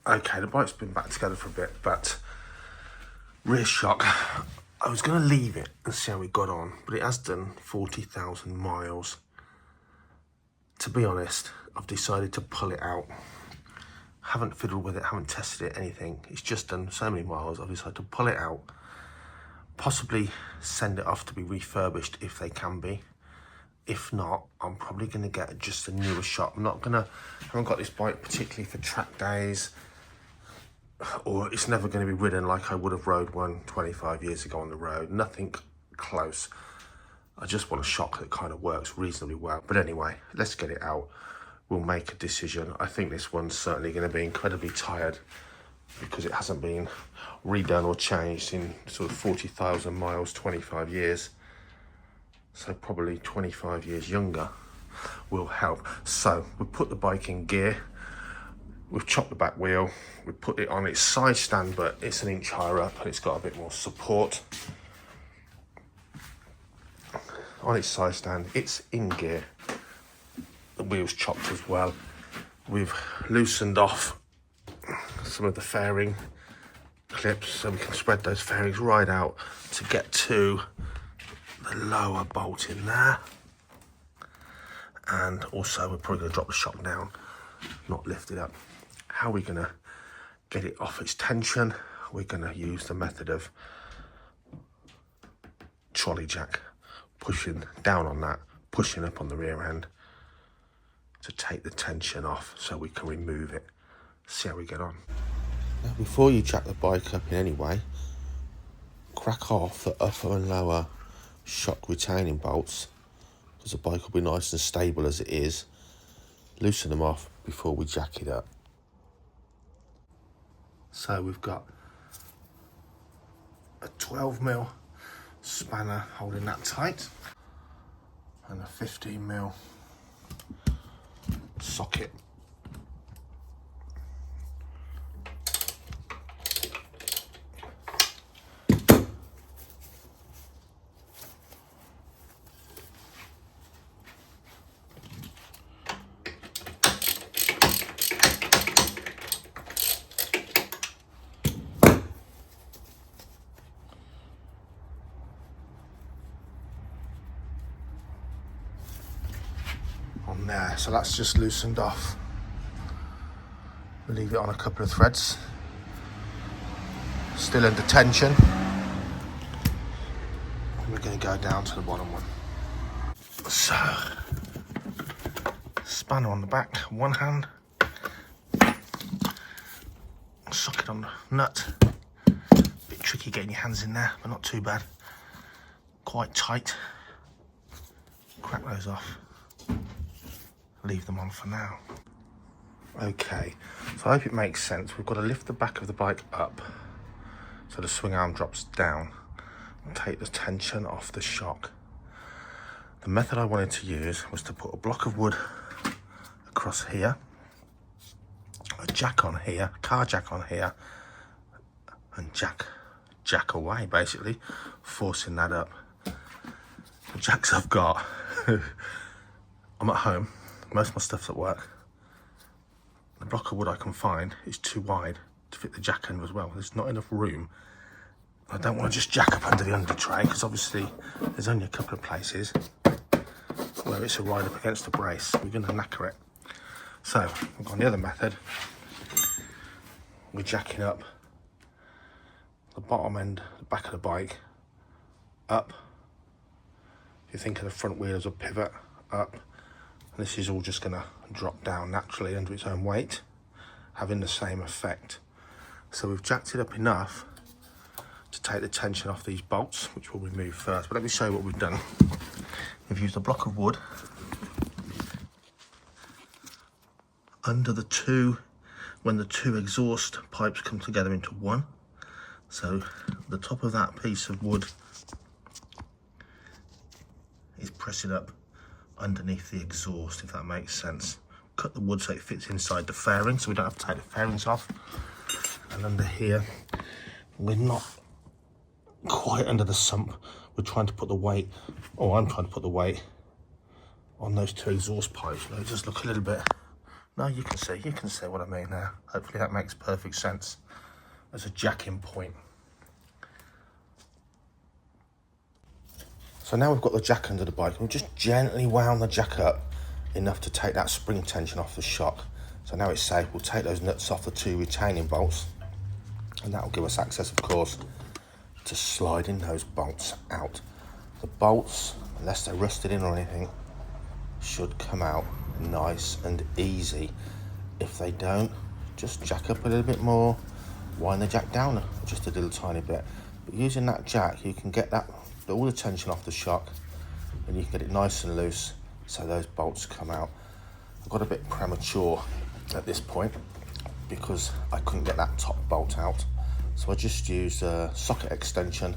Okay, the bike's been back together for a bit, but rear shock, I was going to leave it and see how it got on, but it has done 40,000 miles. To be honest, I've decided to pull it out. Haven't fiddled with it, haven't tested it, anything. It's just done so many miles, I've decided to pull it out, possibly send it off to be refurbished if they can be. If not, I'm probably going to get just a newer shot. I haven't got this bike particularly for track days, or it's never going to be ridden like I would have rode one 25 years ago on the road. Nothing close. I just want a shock that kind of works reasonably well. But anyway, let's get it out. We'll make a decision. I think this one's certainly going to be incredibly tired because it hasn't been redone or changed in sort of 40,000 miles, 25 years. So probably 25 years younger will help. So we put the bike in gear. We've chopped the back wheel, we put it on its side stand, but it's an inch higher up and it's got a bit more support. On its side stand, it's in gear. The wheel's chopped as well. We've loosened off some of the fairing clips so we can spread those fairings right out to get to the lower bolt in there. And also we're probably going to drop the shock down, not lift it up. How are we going to get it off its tension? We're going to use the method of trolley jack, pushing down on that, pushing up on the rear end to take the tension off so we can remove it. See how we get on. Now, before you jack the bike up in any way, crack off the upper and lower shock retaining bolts, because the bike will be nice and stable as it is. Loosen them off before we jack it up. So we've got a 12mm spanner holding that tight and a 15mm socket. On there, so that's just loosened off. We'll leave it on a couple of threads, still under tension, and we're going to go down to the bottom one. So, spanner on the back, one hand, socket on the nut. Bit tricky getting your hands in there, but not too bad. Quite tight. Crack those off. Leave them on for now. Okay, so I hope it makes sense. We've got to lift the back of the bike up so the swing arm drops down and take the tension off the shock. The method I wanted to use was to put a block of wood across here, a jack on here, car jack on here, and jack away, basically, forcing that up. The jacks I've got, I'm at home. Most of my stuff's at work. The block of wood I can find is too wide to fit the jack under as well. There's not enough room. I don't want to just jack up under the under tray because obviously there's only a couple of places where it's a ride up against the brace. We're going to knacker it. So we've got the other method. We're jacking up the bottom end, the back of the bike, up. If you think of the front wheel as a pivot, up. This is all just going to drop down naturally under its own weight, having the same effect. So we've jacked it up enough to take the tension off these bolts, which we'll remove first. But let me show you what we've done. We've used a block of wood under the two, when the two exhaust pipes come together into one. So the top of that piece of wood is pressing up underneath the exhaust, if that makes sense. Cut the wood so it fits inside the fairing, so we don't have to take the fairings off. And under here, we're not quite under the sump. We're trying to put the weight, or I'm trying to put the weight on those two exhaust pipes. They just look a little bit No, you can see what I mean there. Hopefully that makes perfect sense as a jacking point. So now we've got the jack under the bike, and we've just gently wound the jack up enough to take that spring tension off the shock. So now it's safe. We'll take those nuts off the 2 retaining bolts, and that will give us access, of course, to sliding those bolts out. The bolts, unless they're rusted in or anything, should come out nice and easy. If they don't, just jack up a little bit more, wind the jack down just a little tiny bit. But using that jack, you can get all the tension off the shock, and you can get it nice and loose so those bolts come out. I got a bit premature at this point because I couldn't get that top bolt out, so I just used a socket extension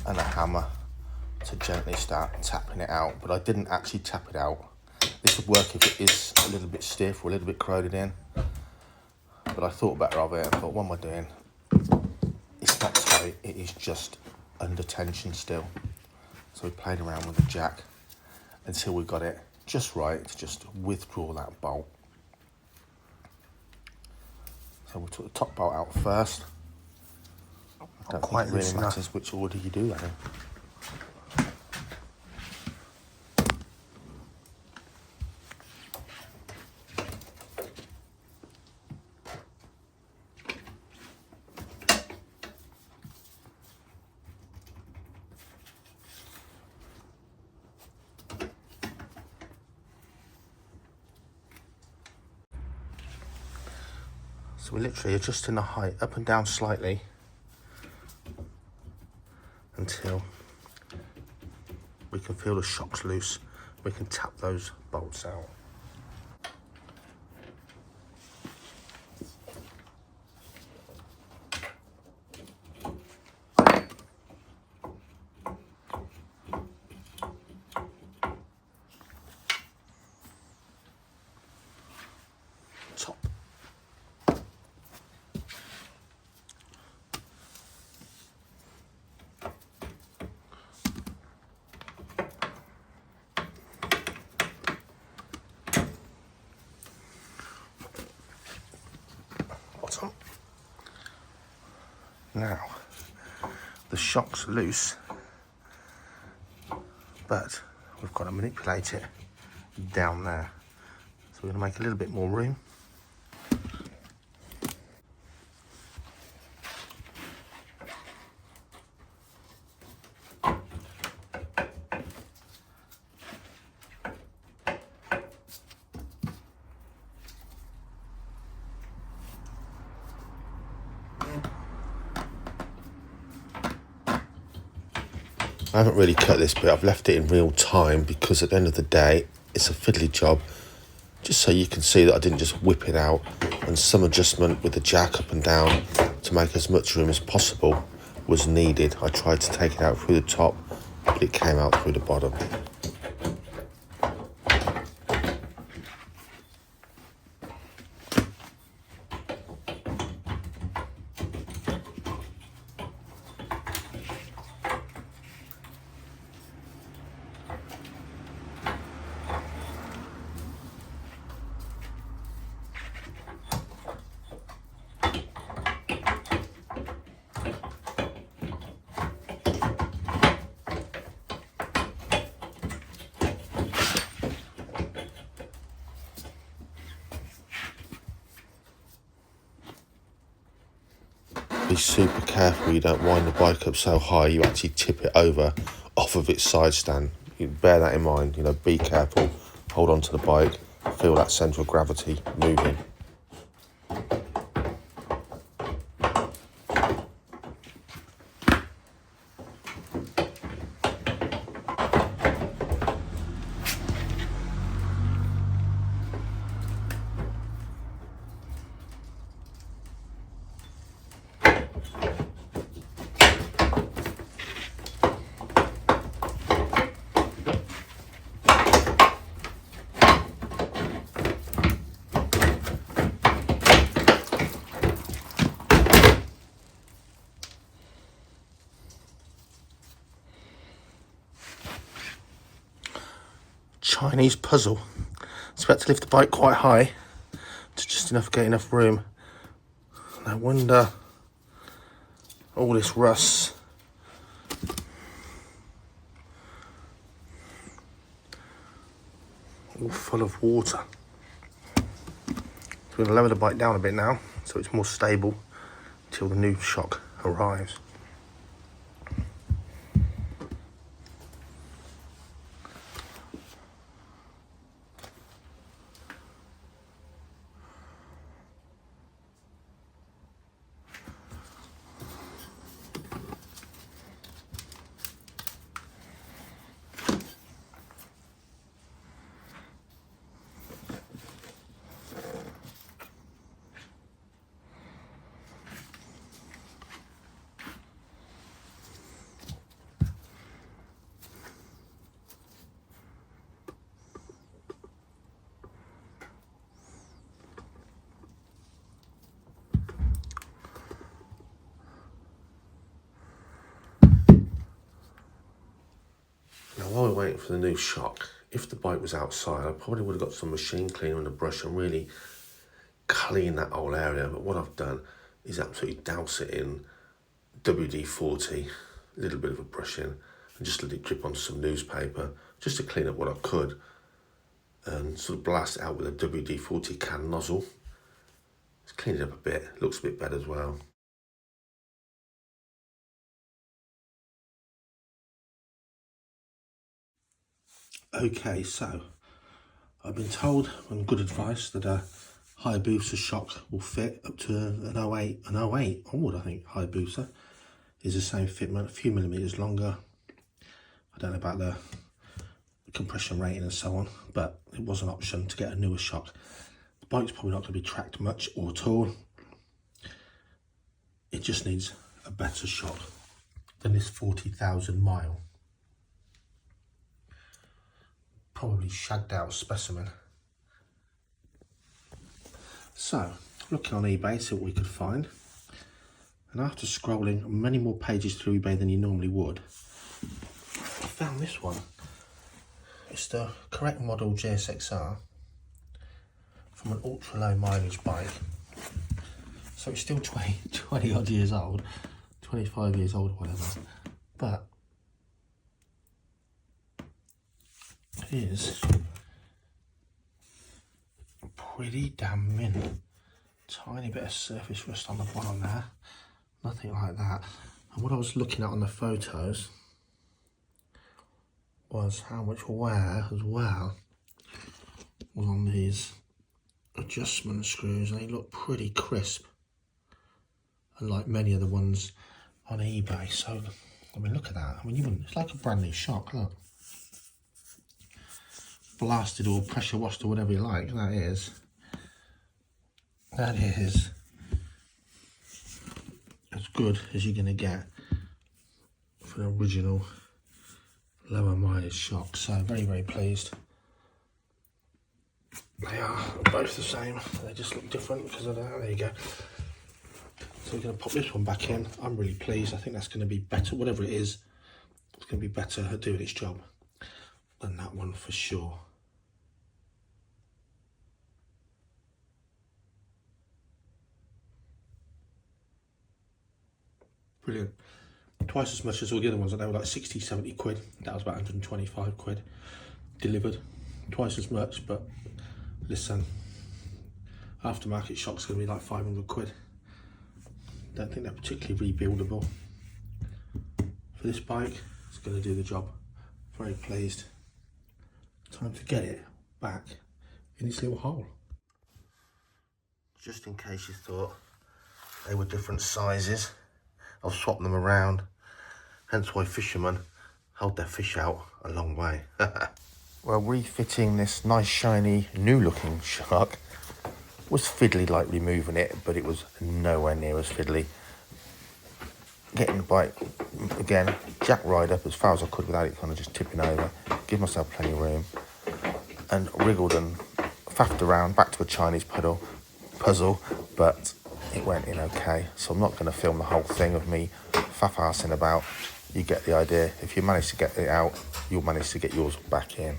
and a hammer to gently start tapping it out. But I didn't actually tap it out. This would work if it is a little bit stiff or a little bit corroded in, but I thought better of it and thought, what am I doing? It's not tight, it is just under tension still. So we played around with the jack until we got it just right to just withdraw that bolt. So we took the top bolt out first. I don't think it really matters which order you do that in. So we're literally adjusting the height up and down slightly until we can feel the shocks loose. We can tap those bolts out. Top. Bottom. Now, the shock's loose, but we've got to manipulate it down there. So we're going to make a little bit more room. I haven't really cut this bit, I've left it in real time because at the end of the day, it's a fiddly job. Just so you can see that I didn't just whip it out, and some adjustment with the jack up and down to make as much room as possible was needed. I tried to take it out through the top, but it came out through the bottom. Be super careful you don't wind the bike up so high you actually tip it over off of its side stand. You bear that in mind, you know, be careful, hold on to the bike, feel that centre of gravity moving. Chinese puzzle. Expect to lift the bike quite high but just enough to get enough room. No wonder all this rust. All full of water. So we're going to lower the bike down a bit now so it's more stable until the new shock arrives. Now while we're waiting for the new shock, if the bike was outside, I probably would have got some machine cleaner and a brush and really clean that whole area. But what I've done is absolutely douse it in WD-40, a little bit of a brush in, and just let it drip onto some newspaper, just to clean up what I could, and sort of blast it out with a WD-40 can nozzle. It's cleaned it up a bit, looks a bit better as well. Okay, so I've been told on good advice that a Hayabusa shock will fit up to an 08 onward. I think Hayabusa is the same fitment, a few millimeters longer. I don't know about the compression rating and so on, but it was an option to get a newer shock. The bike's probably not going to be tracked much or at all. It just needs a better shock than this 40,000 mile. Probably shagged out specimen. So, looking on eBay, see what we could find. And after scrolling many more pages through eBay than you normally would, I found this one. It's the correct model Gsxr from an ultra low mileage bike. So it's still 20 odd years old, 25 years old, whatever. But it is pretty damn mint. Tiny bit of surface rust on the bottom there, nothing like that. And what I was looking at on the photos was how much wear as well was on these adjustment screws, and they look pretty crisp, unlike many of the ones on eBay. So I mean, look at that. I mean, you wouldn't, it's like a brand new shock. Look, blasted or pressure washed or whatever you like. That is as good as you're gonna get for an original lower mileage shock. So very, very pleased. They are both the same, they just look different because of that. There you go. So we're going to pop this one back in. I'm really pleased. I think that's going to be better, whatever it is, it's going to be better at doing its job than that one for sure. Brilliant. Twice as much as all the other ones. They were like 60, 70 quid. That was about 125 quid delivered. Twice as much, but listen, aftermarket shock's going to be like 500 quid. Don't think they're particularly rebuildable. For this bike, it's going to do the job. Very pleased. Time to get it back in its little hole. Just in case you thought they were different sizes, I've swapped them around. Hence why fishermen hold their fish out a long way. Well, refitting this nice shiny new looking shark was fiddly like removing it, but it was nowhere near as fiddly. Getting the bike again, jack right up as far as I could without it kind of just tipping over, give myself plenty of room, and wriggled and faffed around back to a Chinese puzzle, but it went in okay. So I'm not going to film the whole thing of me faff-arsing about. You get the idea. If you manage to get it out, you'll manage to get yours back in.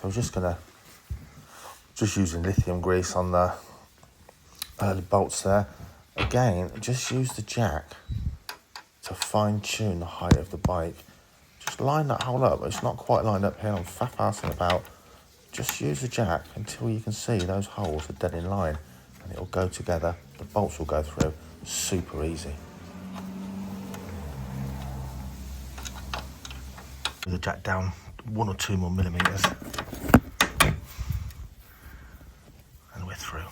I was just using lithium grease on the bolts there. Again, just use the jack to fine tune the height of the bike. Just line that hole up. It's not quite lined up here. I'm faff-assing about. Just use the jack until you can see those holes are dead in line, and it'll go together. The bolts will go through. Super easy. The jack down 1 or 2 more millimeters, and we're through.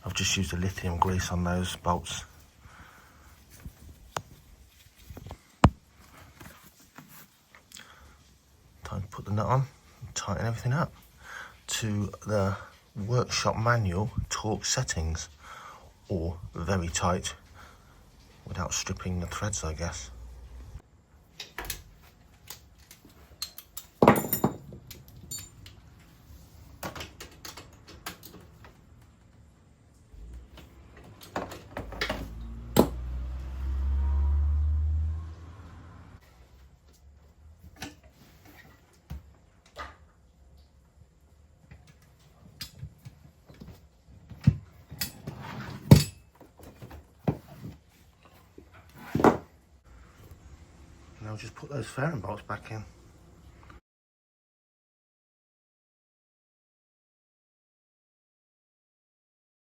I've just used the lithium grease on those bolts. Time to put the nut on and tighten everything up to the workshop manual torque settings, or very tight without stripping the threads, I guess. Now just put those fairing bolts back in.